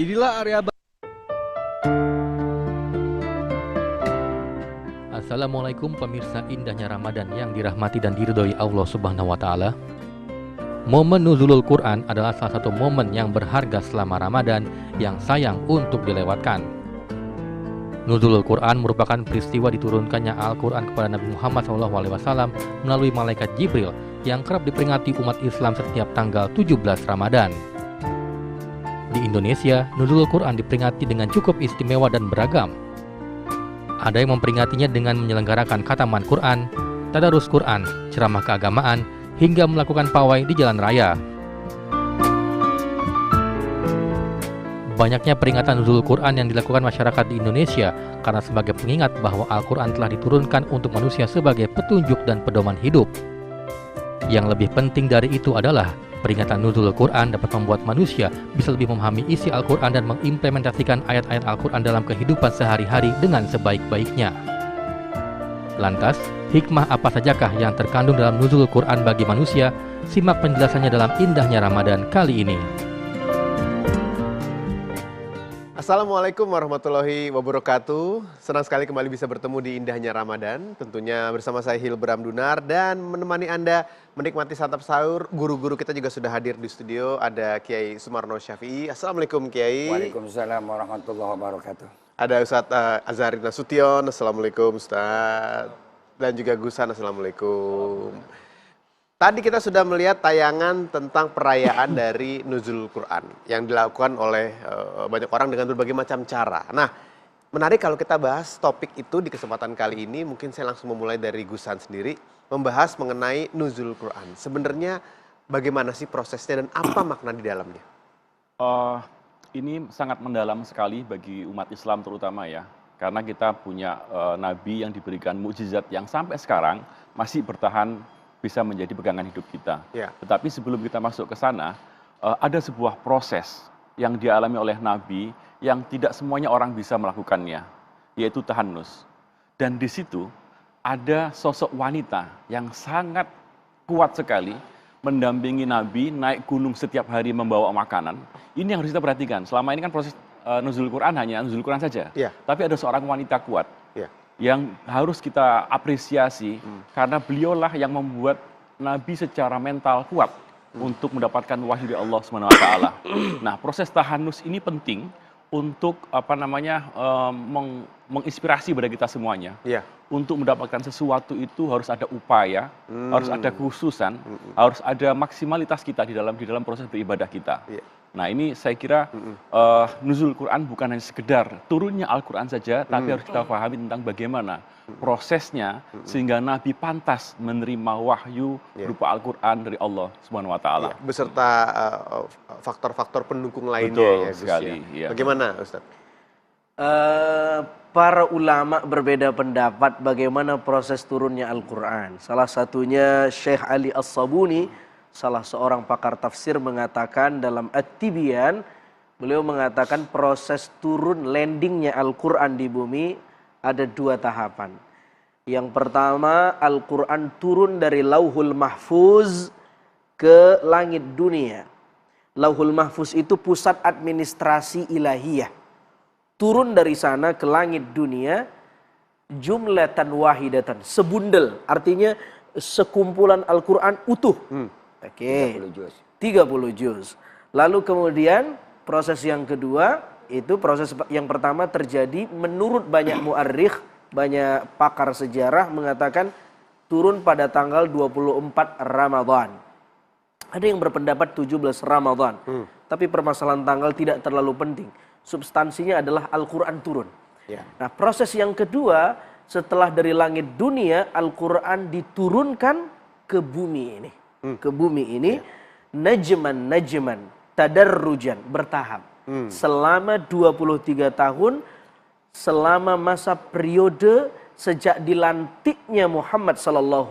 Inilah area Assalamualaikum pemirsa indahnya Ramadan yang dirahmati dan diridhoi Allah Subhanahu wa taala. Momen nuzulul Quran adalah salah satu momen yang berharga selama Ramadan yang sayang untuk dilewatkan. Nuzulul Quran merupakan peristiwa diturunkannya Al-Quran kepada Nabi Muhammad SAW melalui malaikat Jibril yang kerap diperingati umat Islam setiap tanggal 17 Ramadan. Di Indonesia, nuzulul Quran diperingati dengan cukup istimewa dan beragam. Ada yang memperingatinya dengan menyelenggarakan khataman Quran, tadarus Quran, ceramah keagamaan, hingga melakukan pawai di jalan raya. Banyaknya peringatan nuzulul Quran yang dilakukan masyarakat di Indonesia karena sebagai pengingat bahwa Al-Quran telah diturunkan untuk manusia sebagai petunjuk dan pedoman hidup. Yang lebih penting dari itu adalah peringatan nuzulul Quran dapat membuat manusia bisa lebih memahami isi Al-Quran dan mengimplementasikan ayat-ayat Al-Quran dalam kehidupan sehari-hari dengan sebaik-baiknya. Lantas, hikmah apa sajakah yang terkandung dalam nuzulul Quran bagi manusia? Simak penjelasannya dalam Indahnya Ramadan kali ini. Assalamualaikum warahmatullahi wabarakatuh. Senang sekali kembali bisa bertemu di Indahnya Ramadan. Tentunya bersama saya Hilbram Dunar dan menemani Anda menikmati santap sahur. Guru-guru kita juga sudah hadir di studio. Ada Kiai Sumarno Syafi'i. Assalamualaikum Kiai. Waalaikumsalam warahmatullahi wabarakatuh. Ada Ustadz Azhari Nasution. Assalamualaikum Ustadz. Dan juga Gusan. Assalamualaikum. Tadi kita sudah melihat tayangan tentang perayaan dari Nuzulul Quran yang dilakukan oleh banyak orang dengan berbagai macam cara. Nah, menarik kalau kita bahas topik itu di kesempatan kali ini. Mungkin saya langsung memulai dari Gusan sendiri, membahas mengenai Nuzulul Quran. Sebenarnya bagaimana sih prosesnya dan apa makna di dalamnya? Ini sangat mendalam sekali bagi umat Islam terutama ya. Karena kita punya Nabi yang diberikan mukjizat yang sampai sekarang masih bertahan bisa menjadi pegangan hidup kita. Ya. Tetapi sebelum kita masuk ke sana, ada sebuah proses yang dialami oleh Nabi yang tidak semuanya orang bisa melakukannya, yaitu tahannus. Dan di situ ada sosok wanita yang sangat kuat sekali mendampingi Nabi naik gunung setiap hari membawa makanan. Ini yang harus kita perhatikan. Selama ini kan proses nuzul Quran hanya nuzul Quran saja. Ya. Tapi ada seorang wanita kuat. Ya. Yang harus kita apresiasi karena beliaulah yang membuat Nabi secara mental kuat untuk mendapatkan wahyu dari Allah SWT. Nah, proses tahanus ini penting untuk menginspirasi pada kita semuanya. Ya. Untuk mendapatkan sesuatu itu harus ada upaya, harus ada kekhususan, harus ada maksimalitas kita di dalam proses beribadah kita. Ya. Nah, ini saya kira nuzul Quran bukan hanya sekedar turunnya Al-Quran saja, tapi harus kita pahami tentang bagaimana prosesnya sehingga Nabi pantas menerima wahyu berupa Al-Quran dari Allah Subhanahu wa taala. Ya. Beserta faktor-faktor pendukung lainnya. Betul ya, Gus, sekali. ya. Ya. Bagaimana Ustaz? Para ulama berbeda pendapat bagaimana proses turunnya Al-Quran. Salah satunya Syekh Ali As-Sabuni, salah seorang pakar tafsir, mengatakan dalam At-Tibyan, beliau mengatakan proses turun landingnya Al-Quran di bumi ada dua tahapan. Yang pertama, Al-Quran turun dari Lauhul Mahfuz ke langit dunia. Lauhul Mahfuz itu pusat administrasi ilahiyah. Turun dari sana ke langit dunia, jumlatan wahidatan, sebundel, artinya sekumpulan Al-Quran utuh. Oke, 30 juz. Lalu kemudian proses yang kedua, itu proses yang pertama terjadi menurut banyak mu'arrikh, banyak pakar sejarah mengatakan turun pada tanggal 24 Ramadan. Ada yang berpendapat 17 Ramadan. Tapi permasalahan tanggal tidak terlalu penting. Substansinya adalah Al-Quran turun. Ya. Nah, proses yang kedua, setelah dari langit dunia, Al-Quran diturunkan ke bumi ini. Ke bumi ini, najman, tadarrujan, bertahap. Selama 23 tahun, selama masa periode sejak dilantiknya Muhammad SAW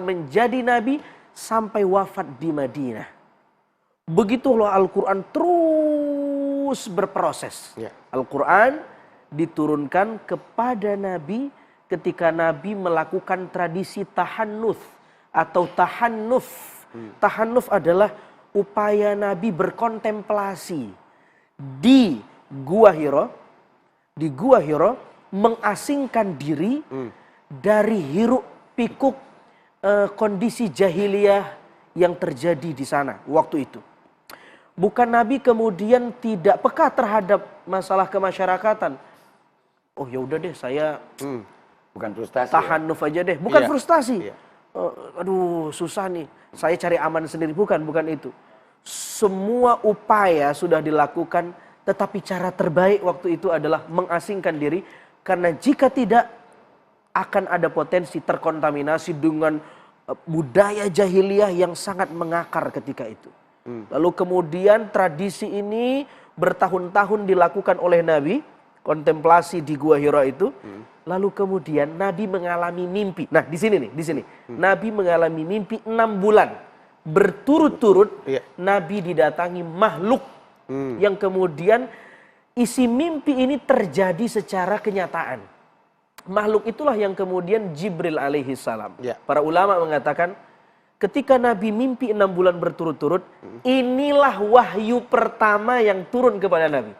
menjadi Nabi sampai wafat di Madinah. Begitulah Al-Quran terus berproses. Ya. Al-Quran diturunkan kepada Nabi ketika Nabi melakukan tradisi tahannuf atau tahannuf. Tahannuf adalah upaya Nabi berkontemplasi di Gua Hiro mengasingkan diri dari hiruk pikuk kondisi jahiliyah yang terjadi di sana waktu itu. Bukan Nabi kemudian tidak peka terhadap masalah kemasyarakatan. Oh ya udah deh, saya Bukan frustasi. tahanuf aja deh. Bukan Iya. frustasi. Iya. Aduh susah nih, saya cari aman sendiri. Bukan itu. Semua upaya sudah dilakukan, tetapi cara terbaik waktu itu adalah mengasingkan diri. Karena jika tidak, akan ada potensi terkontaminasi dengan budaya jahiliyah yang sangat mengakar ketika itu. Lalu kemudian tradisi ini bertahun-tahun dilakukan oleh Nabi, kontemplasi di Gua Hiro itu. Lalu kemudian Nabi mengalami mimpi. Nah di sini. Nabi mengalami mimpi 6 bulan. Berturut-turut Nabi didatangi makhluk. Yang kemudian isi mimpi ini terjadi secara kenyataan. Makhluk itulah yang kemudian Jibril alaihi salam. Para ulama mengatakan ketika Nabi mimpi 6 bulan berturut-turut, inilah wahyu pertama yang turun kepada Nabi.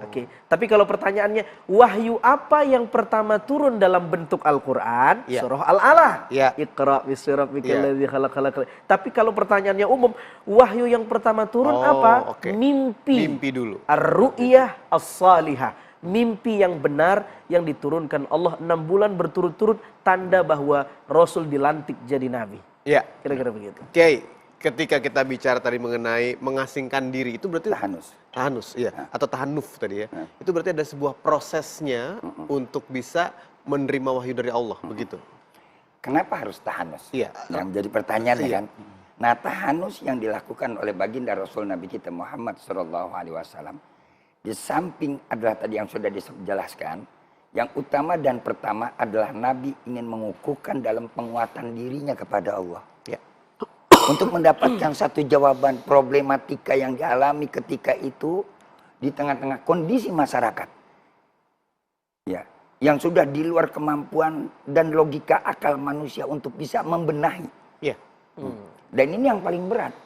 Oke. Tapi kalau pertanyaannya, wahyu apa yang pertama turun dalam bentuk Al-Quran? Surah Al-Alaq. Iqra bismi rabbikal ladzi khalaq. Tapi kalau pertanyaannya umum, wahyu yang pertama turun apa? Mimpi. Mimpi dulu. Ar-ru'yah as-salihah. Mimpi yang benar yang diturunkan Allah 6 bulan berturut-turut, tanda bahwa Rasul dilantik jadi Nabi. Iya. Kira-kira begitu. Kiai, ketika kita bicara tadi mengenai mengasingkan diri, itu berarti tahanus, iya, atau tahanuf tadi ya. Itu berarti ada sebuah prosesnya untuk bisa menerima wahyu dari Allah, begitu. Kenapa harus tahanus? Iya. Yang menjadi pertanyaan kan. Nah, tahanus yang dilakukan oleh baginda Rasul Nabi kita Muhammad SAW, di samping adalah tadi yang sudah dijelaskan, yang utama dan pertama adalah Nabi ingin mengukuhkan dalam penguatan dirinya kepada Allah. Untuk mendapatkan satu jawaban problematika yang dialami ketika itu di tengah-tengah kondisi masyarakat. Ya, yang sudah di luar kemampuan dan logika akal manusia untuk bisa membenahi. Dan ini yang paling berat.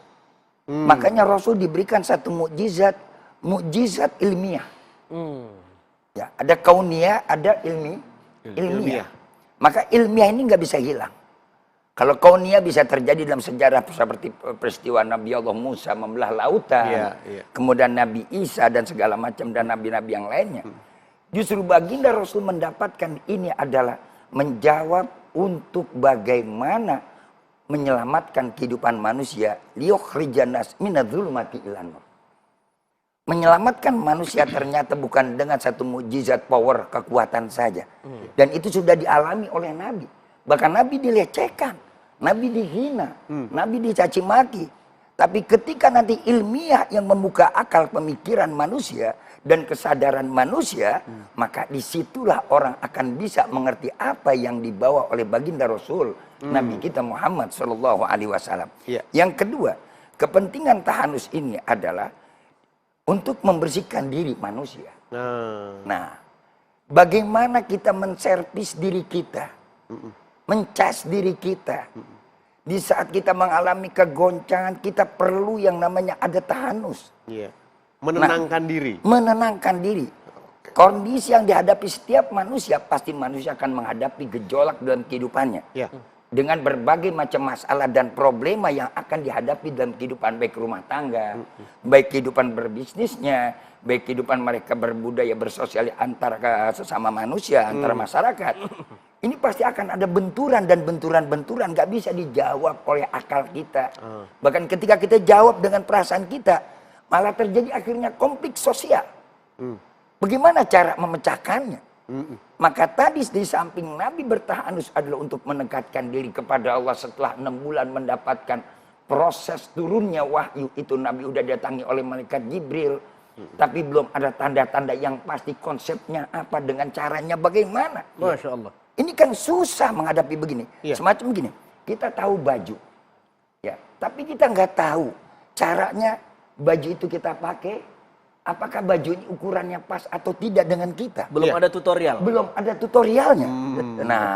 Makanya Rasul diberikan satu mukjizat ilmiah. Ya, ada kauniyah, ada ilmiah. Maka ilmiah ini nggak bisa hilang. Kalau kauniyah bisa terjadi dalam sejarah seperti peristiwa Nabi Allah Musa membelah lautan, kemudian Nabi Isa dan segala macam dan nabi-nabi yang lainnya. Justru baginda Rasul mendapatkan ini adalah menjawab untuk bagaimana menyelamatkan kehidupan manusia, liyukhrijan nas minadz-dzulumati ilan nur. Menyelamatkan manusia ternyata bukan dengan satu mukjizat power kekuatan saja. Dan itu sudah dialami oleh Nabi. Bahkan Nabi dilecehkan, Nabi dihina, Nabi dicaci maki. Tapi ketika nanti ilmiah yang membuka akal pemikiran manusia dan kesadaran manusia, maka disitulah orang akan bisa mengerti apa yang dibawa oleh baginda Rasul Nabi kita Muhammad SAW. Yang kedua, kepentingan tahanus ini adalah untuk membersihkan diri manusia. Nah, bagaimana kita menservis diri kita, mencas diri kita. Di saat kita mengalami kegoncangan, kita perlu yang namanya ada tahanus. Menenangkan diri. Menenangkan diri. Kondisi yang dihadapi setiap manusia, pasti manusia akan menghadapi gejolak dalam kehidupannya. Dengan berbagai macam masalah dan problema yang akan dihadapi dalam kehidupan, baik rumah tangga, baik kehidupan berbisnisnya, baik kehidupan mereka berbudaya, bersosial antara sesama manusia, antara masyarakat. Ini pasti akan ada benturan dan benturan-benturan gak bisa dijawab oleh akal kita. Bahkan ketika kita jawab dengan perasaan kita, malah terjadi akhirnya konflik sosial. Bagaimana cara memecahkannya? Maka tadi di samping Nabi bertahanus adalah untuk mendekatkan diri kepada Allah setelah 6 bulan mendapatkan proses turunnya wahyu itu. Nabi udah datangi oleh malaikat Jibril. Tapi belum ada tanda-tanda yang pasti konsepnya apa, dengan caranya bagaimana. Masya Allah. Ini kan susah menghadapi begini. Semacam begini, kita tahu baju. Ya, tapi kita nggak tahu caranya baju itu kita pakai. Apakah baju ini ukurannya pas atau tidak dengan kita? Belum ada tutorial. Belum ada tutorialnya. Nah,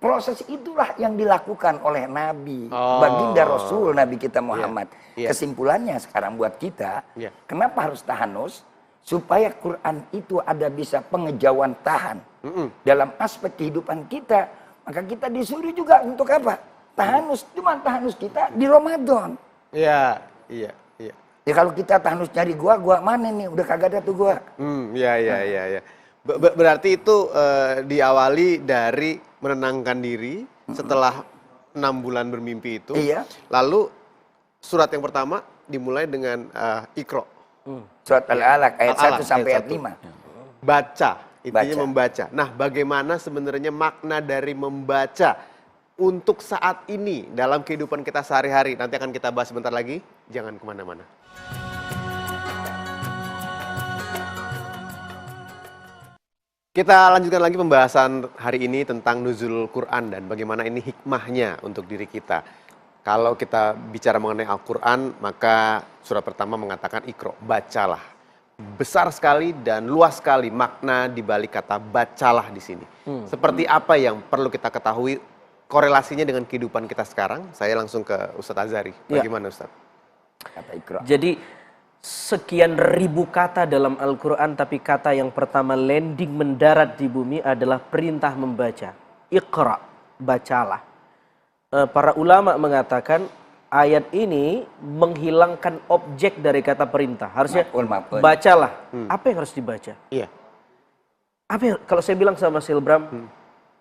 proses itulah yang dilakukan oleh Nabi, Oh. baginda Rasul Nabi kita Muhammad. Iya. Kesimpulannya sekarang buat kita, Iya. kenapa harus tahanus? Supaya Quran itu ada bisa pengejauhan tahan dalam aspek kehidupan kita. Maka kita disuruh juga untuk apa? Tahanus, cuma tahanus kita di Ramadan. Iya, iya, iya. Ya kalau kita tahanus nyari gua mana nih? Udah kagak ada tuh gua. Iya. Berarti itu diawali dari menenangkan diri setelah 6 bulan bermimpi itu. Iya. Lalu surat yang pertama dimulai dengan Iqra. Surat Al-Alaq ayat Al-Alaq, 1 sampai ayat ayat 5. Baca, intinya Baca. membaca. Nah, bagaimana sebenarnya makna dari membaca untuk saat ini dalam kehidupan kita sehari-hari? Nanti akan kita bahas sebentar lagi. Jangan kemana-mana. Kita lanjutkan lagi pembahasan hari ini tentang nuzul Quran dan bagaimana ini hikmahnya untuk diri kita. Kalau kita bicara mengenai Al-Quran, maka surat pertama mengatakan Iqra, bacalah. Besar sekali dan luas sekali makna di balik kata bacalah di sini. Seperti apa yang perlu kita ketahui korelasinya dengan kehidupan kita sekarang? Saya langsung ke Ustadz Azhari. Bagaimana Ustadz? Kata Iqra. Jadi sekian ribu kata dalam Al-Quran, tapi kata yang pertama landing mendarat di bumi adalah perintah membaca. Iqra, bacalah. Para ulama mengatakan ayat ini menghilangkan objek dari kata perintah. Harusnya Maf'ul. bacalah. Apa yang harus dibaca? Iya. Kalau saya bilang sama Silbram,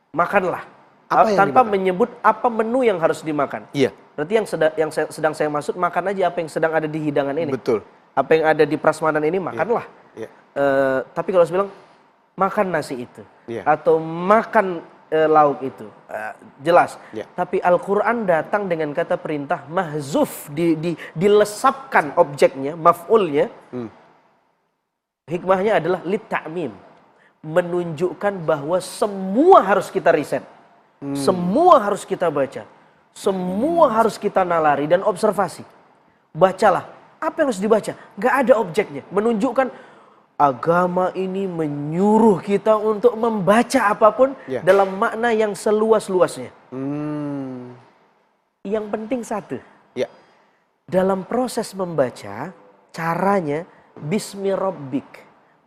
makanlah. Apa yang Tanpa dimakan? menyebut apa menu yang harus dimakan. Iya, Berarti yang sedang saya maksud, makan aja apa yang sedang ada di hidangan ini. betul. Apa yang ada di prasmanan ini, makanlah. Iya. Tapi kalau saya bilang, makan nasi itu. Iya. Atau makan lauk itu. Jelas. Iya. Tapi Al-Quran datang dengan kata perintah, mahzuf, dilesapkan objeknya, maf'ulnya. Hikmahnya adalah lit ta'mim. Menunjukkan bahwa semua harus kita riset. Semua harus kita baca. Semua harus kita nalari dan observasi. Bacalah. Apa yang harus dibaca? Gak ada objeknya. Menunjukkan agama ini menyuruh kita untuk membaca apapun dalam makna yang seluas-luasnya. Yang penting satu. Ya. Dalam proses membaca, caranya Bismi Rabbik.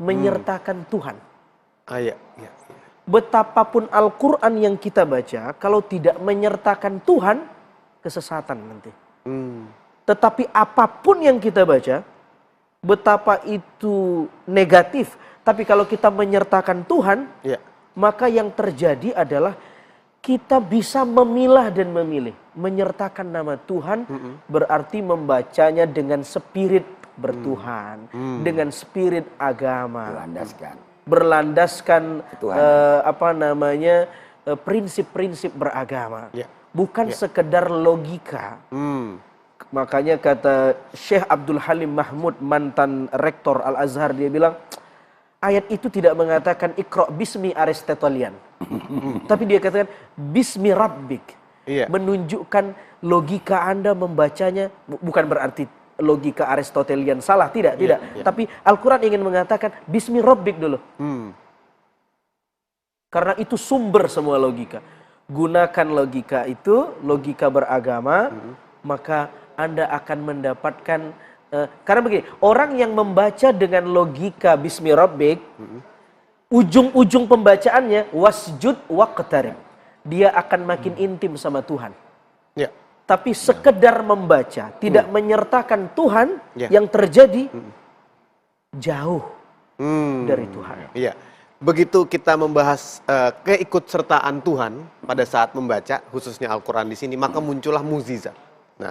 Menyertakan Tuhan. Iya. Betapapun Al-Quran yang kita baca, kalau tidak menyertakan Tuhan, kesesatan nanti. Tetapi apapun yang kita baca, betapa itu negatif, tapi kalau kita menyertakan Tuhan, maka yang terjadi adalah kita bisa memilah dan memilih. Menyertakan nama Tuhan berarti membacanya dengan spirit bertuhan, dengan spirit agama. Berlandaskan prinsip-prinsip beragama, bukan sekedar logika. Makanya kata Syekh Abdul Halim Mahmud, mantan rektor Al-Azhar, dia bilang ayat itu tidak mengatakan Iqra bismi Aristotelian, tapi dia katakan bismi Rabbik, menunjukkan logika Anda membacanya bukan berarti logika Aristotelian salah, tidak. Tapi Al-Quran ingin mengatakan Bismi Rabbik dulu. Karena itu sumber semua logika. Gunakan logika itu, logika beragama, maka Anda akan mendapatkan, karena begini, orang yang membaca dengan logika Bismi Rabbik, ujung-ujung pembacaannya wasjud waqtarib. Dia akan makin intim sama Tuhan. Tapi sekedar membaca, tidak menyertakan Tuhan, yang terjadi jauh dari Tuhan. Iya. Begitu kita membahas keikutsertaan Tuhan pada saat membaca, khususnya Al-Quran di sini, maka muncullah mukjizat. Nah,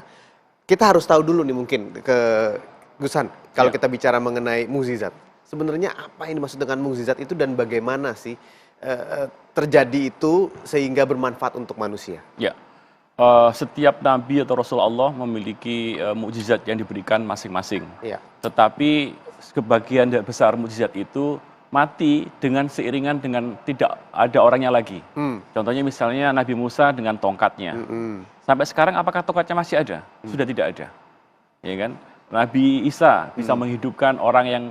kita harus tahu dulu nih mungkin ke Gusan, kalau kita bicara mengenai mukjizat, sebenarnya apa yang dimaksud dengan mukjizat itu dan bagaimana sih terjadi itu sehingga bermanfaat untuk manusia? Ya. Setiap nabi atau rasul Allah memiliki mukjizat yang diberikan masing-masing. Tetapi sebagian besar mukjizat itu mati dengan seiringan dengan tidak ada orangnya lagi. Contohnya misalnya Nabi Musa dengan tongkatnya. Sampai sekarang apakah tongkatnya masih ada? Sudah tidak ada. Ya kan? Nabi Isa bisa menghidupkan orang yang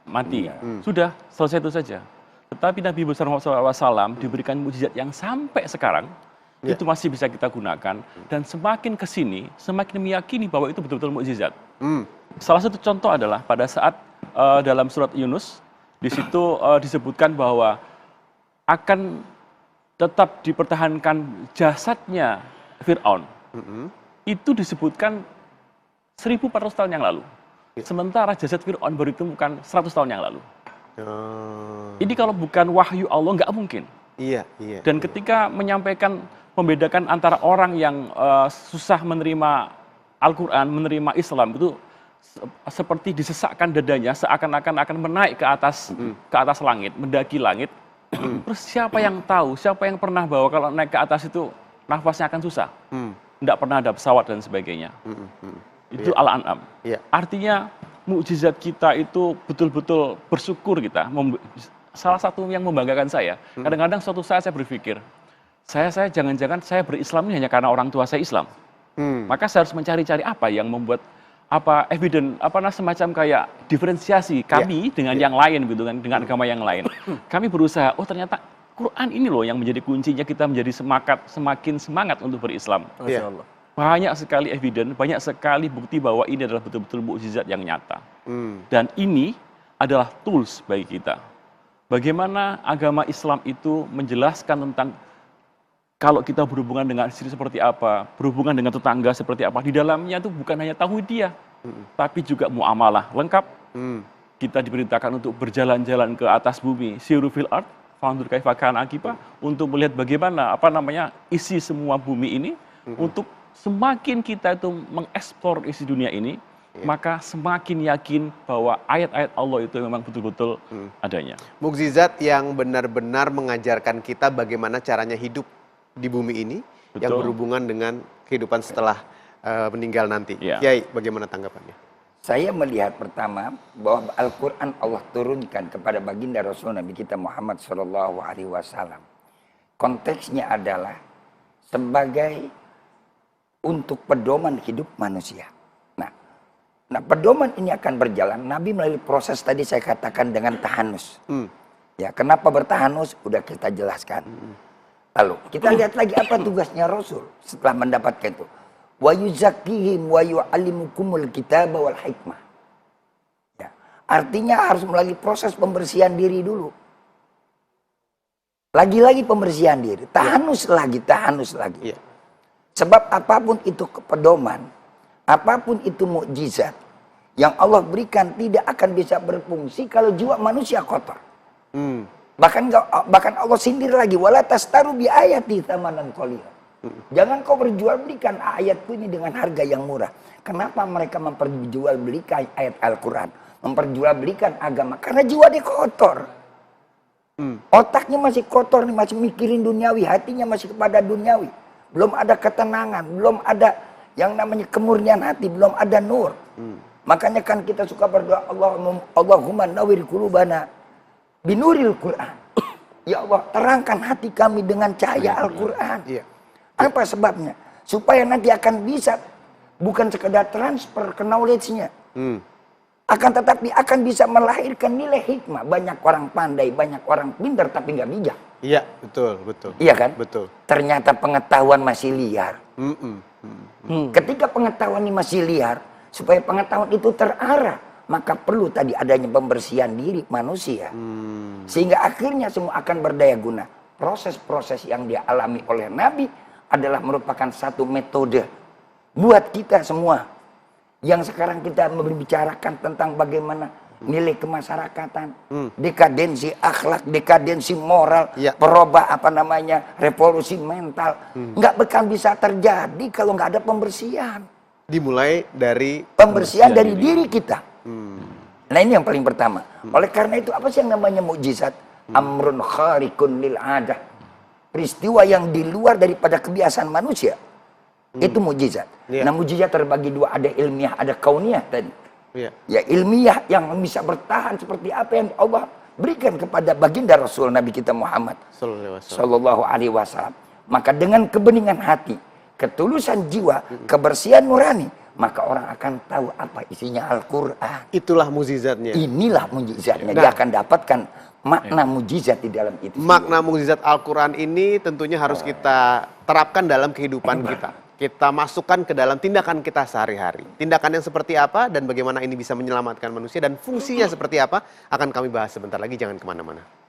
mati. Sudah, selesai itu saja. Tetapi Nabi besar Muhammad SAW diberikan mukjizat yang sampai sekarang itu masih bisa kita gunakan, dan semakin ke sini semakin meyakini bahwa itu betul-betul mukjizat. Salah satu contoh adalah pada saat dalam surat Yunus, di situ disebutkan bahwa akan tetap dipertahankan jasadnya Fir'aun. Itu disebutkan 1400 tahun yang lalu. Sementara jasad Fir'aun baru ditemukan 100 tahun yang lalu. Ini kalau bukan wahyu Allah nggak mungkin. Iya. Dan ketika menyampaikan, membedakan antara orang yang susah menerima Al-Quran, menerima Islam, itu seperti disesakkan dadanya, seakan-akan akan menaik ke atas langit, mendaki langit. Terus siapa yang tahu, siapa yang pernah bahwa kalau naik ke atas itu nafasnya akan susah, tidak pernah ada pesawat dan sebagainya. Itu Al-An'am. Artinya mukjizat kita itu betul-betul bersyukur kita. Salah satu yang membanggakan saya, kadang-kadang suatu saat saya berpikir, saya jangan-jangan saya berislam ini hanya karena orang tua saya Islam. Maka saya harus mencari-cari apa yang membuat semacam kayak diferensiasi kami dengan yang lain gitu kan, dengan agama yang lain. Kami berusaha, oh ternyata Quran ini loh yang menjadi kuncinya kita menjadi semakin semangat untuk berislam. Masya Allah. Banyak sekali evidence, banyak sekali bukti bahwa ini adalah betul-betul mukjizat yang nyata. Dan ini adalah tools bagi kita. Bagaimana agama Islam itu menjelaskan tentang kalau kita berhubungan dengan istri seperti apa, berhubungan dengan tetangga seperti apa. Di dalamnya itu bukan hanya tauhidiyah, tapi juga muamalah lengkap. Kita diperintahkan untuk berjalan-jalan ke atas bumi, siru fil ard, fanzur kaifa kana aqibah, untuk melihat bagaimana isi semua bumi ini, untuk semakin kita itu mengeksplor isi dunia ini, maka semakin yakin bahwa ayat-ayat Allah itu memang betul-betul adanya. Mukjizat yang benar-benar mengajarkan kita bagaimana caranya hidup di bumi ini, yang berhubungan dengan kehidupan setelah meninggal nanti. Kiai, bagaimana tanggapannya? Saya melihat pertama bahwa Al-Quran Allah turunkan kepada baginda Rasul Nabi kita Muhammad SAW. Konteksnya adalah sebagai untuk pedoman hidup manusia. Nah, pedoman ini akan berjalan. Nabi melalui proses tadi saya katakan dengan tahanus. Ya, kenapa bertahanus? Udah kita jelaskan. Lalu kita lihat lagi apa tugasnya Rasul setelah mendapatkan itu. Wa yuzakkihim wa yu'allimukumul kitaba wal hikmah. Ya, artinya harus melalui proses pembersihan diri dulu. Lagi-lagi pembersihan diri, tahanus lagi. Sebab apapun itu pedoman, apapun itu mukjizat yang Allah berikan tidak akan bisa berfungsi kalau jiwa manusia kotor. Bahkan Allah sindir lagi, wala tastaru bi ayati tsamanan qalila. Jangan kau berjual belikan ayatku ini dengan harga yang murah. Kenapa mereka memperjual belikan ayat Al-Quran, memperjual belikan agama? Karena jiwa dia kotor. Otaknya masih kotor nih, masih mikirin duniawi, hatinya masih kepada duniawi. Belum ada ketenangan, belum ada yang namanya kemurnian hati, belum ada nur. Makanya kan kita suka berdoa, Allahumma nawwir qulubana binuril Quran. Ya Allah, terangkan hati kami dengan cahaya Al-Quran. Apa sebabnya? Supaya nanti akan bisa bukan sekedar transfer ke knowledge-nya. Akan tetapi akan bisa melahirkan nilai hikmah. Banyak orang pandai, banyak orang pintar tapi nggak bijak. Iya, betul. Iya kan? Betul. Ternyata pengetahuan masih liar. Ketika pengetahuan ini masih liar, supaya pengetahuan itu terarah, maka perlu tadi adanya pembersihan diri manusia. Sehingga akhirnya semua akan berdaya guna. Proses-proses yang dialami oleh Nabi adalah merupakan satu metode buat kita semua. Yang sekarang kita membicarakan tentang bagaimana nilai kemasyarakatan, dekadensi akhlak, dekadensi moral, revolusi mental. Nggak bakal bisa terjadi kalau nggak ada pembersihan. Dimulai dari pembersihan dari diri kita. Nah ini yang paling pertama. Oleh karena itu apa sih yang namanya mukjizat? Amrun khariqun lil adah. Peristiwa yang di luar daripada kebiasaan manusia. Itu mukjizat. Nah mukjizat terbagi dua, ada ilmiah, ada kauniyah tadi. Ya ilmiah yang bisa bertahan seperti apa yang Allah berikan kepada baginda Rasul Nabi kita Muhammad Sallallahu Alaihi Wasallam. Maka dengan kebeningan hati, ketulusan jiwa, kebersihan nurani, maka orang akan tahu apa isinya Al-Quran. Itulah mukjizatnya. Inilah mukjizatnya. Dia akan dapatkan makna mukjizat di dalam itu. Makna mukjizat Al-Quran ini tentunya harus kita terapkan dalam kehidupan kita. Kita masukkan ke dalam tindakan kita sehari-hari. Tindakan yang seperti apa dan bagaimana ini bisa menyelamatkan manusia dan fungsinya seperti apa akan kami bahas sebentar lagi, jangan kemana-mana.